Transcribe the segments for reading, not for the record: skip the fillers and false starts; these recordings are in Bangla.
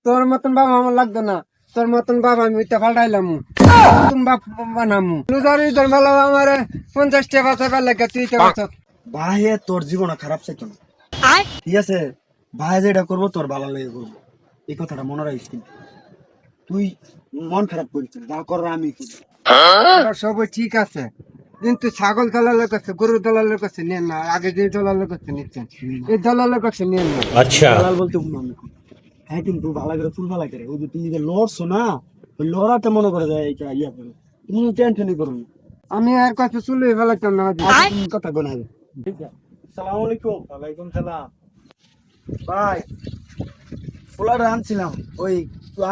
তোর মতন বাবা আমার লাগতো না, তোর মতন বাবা আমি ওইটা পাল্টাইলাম, নতুন বাপ বানামু। লুজারি তোর ভালো আমার 50 টাকা বাঁচাবার লাগে, তুই তো বাঁচত। ভাই তোর জীবন খারাপ চাইতো না, ঠিক আছে? ভাই যেটা করবো তোর ভালো লেগে করবো, এই কথাটা মনে রাখিস। কিন্তু তুই মন খারাপ করিস না, যা করার আমি করবো। সবই ঠিক আছে, কিন্তু ছাগল দলালের কাছে, গরু দলালের কাছে নেন না, আগে যে দলালের কাছে নিচ্ছেন এই দলালের কাছে নেন না। দালাল বলতে আমি হ্যাঁ, কিন্তু ভালো করে ফুল ভালো করে, ওই যে তুমি যে লড়ছো না, ওই লড়াতে মনে করে যায় এটা ইয়া করে, তুমি টেনশনই করো না। আমি আর কাছে চুলে ফেলাতাম না। তুমি কথা গোনাবে। আসসালামু আলাইকুম। ওয়ালাইকুম সালাম। ভাই ফুলাটা আনছিলাম, ওই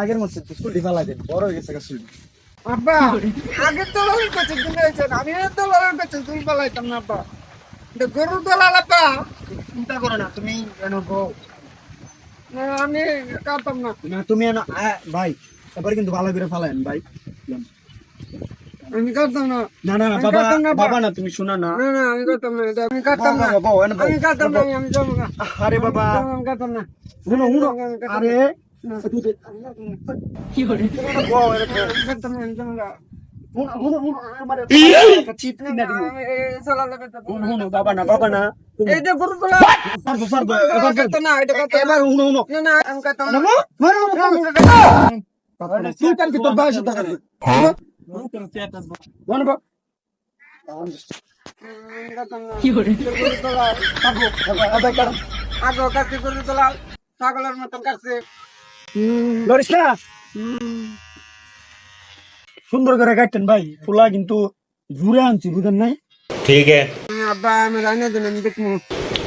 আগের মধ্যে চুলটি ফেলা দেন, বড় হয়ে গেছে চুলটি। আব্বা আগে দলালের কাছে দিয়েছেন, আমি আর দলালের কাছে চুল ফেলাইতাম না আব্বা, এটা গরু দলাল আব্বা। চিন্তা করো না, তুমি কেন বউ না, আমি কাটতাম না, না, তুমি ভাই এবার কিন্তু ভালো করে ফালাইন ভাই। আমি কাটতাম না। না না না আমি বাবা, কাটতাম না, বাবা না, তুমি শোনা না। না না আমি কাটতাম না, এটা আমি কাটতাম না, বউ, এনে বউ, আমি কাটতাম না, আমি যাবো না। আরে বাবা, আমি কাটতাম না, শুনো শুনো, আরে কি করে বউ, এনে বউ। আমি কাটতাম না, আমি যাবো না। শুনো, শুনো, শুনো, আমারে একটা চিপ কিনে দিও। আমি দলালের কাছে শুনো, শুনো, বাবা না, বাবা না, তুমি এই যে গরু দলাল পারবো, পারবো, এবার কাটতাম না, এটা কাটতাম না। এবার শুনো, শুনো। না না আমি কাটতাম না। তুই কালকে তোর বাইরে সাথে দেখা করবি। বল, বল। কি করে পারবো, আদায় কারণ আগো কাটছে গরু দলাল, ছাগলের মতন কাটছে। লরিস না, সুন্দর করে কাটতেন ভাই, ফুলা কিন্তু ঘুরে আনছি, বুঝেন নাই? ठीक है। আব্বা আমি রান্না দিন, আমি দেখবো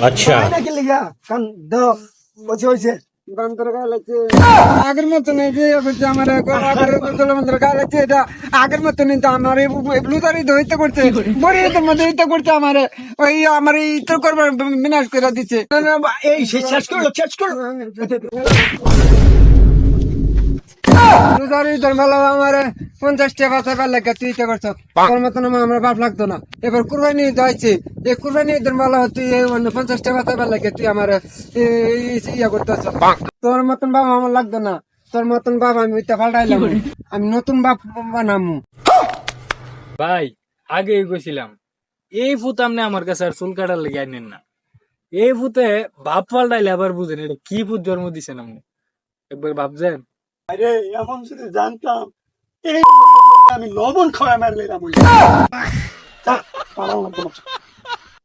अच्छा। নাকি লিগা কান দাও, বসে হয়েছে। গান করে গায়ে লাগছে আগের মতো নেই যে করছে আমার মন্ত্র গায়ে লাগছে, এটা আগের মতো নেই তো। আমার ব্লুতারি দহিত করছে, বড়ি দহিত করছে আমার, ওই আমার এই তো করবার বিনাশ করে দিচ্ছে। এই শেষ করলো, শেষ করলো। ব্লুতারি তোর ভালো আমার 50 টাকা বাঁচাবার লাগে, তুই তো করছ। তোর মতন আমার বাপ লাগতো না। এবার কুরবানি যাইছে, এই কুরবানি তোর ভালো তুই 50 টাকা বাঁচাবার লাগে, তুই আমার ইয়া করতেছ। তোর মতন বাবা আমার লাগতো না, তোর মতন বাবা আমি ওইটা পাল্টাইলাম, আমি নতুন বাপ বানামু। ভাই আগে গেছিলাম, এই ফুত আপনি আমার কাছে আর চুল কাটার লেগে আনেন না। এই ফুতে বাপ পাল্টাইলে আবার বুঝেন এটা কি ফুত জন্ম দিছেন আপনি, একবার ভাবছেন? আরে এমন যদি জানতাম, এই আমি লবণ খাওয়া মারলাম।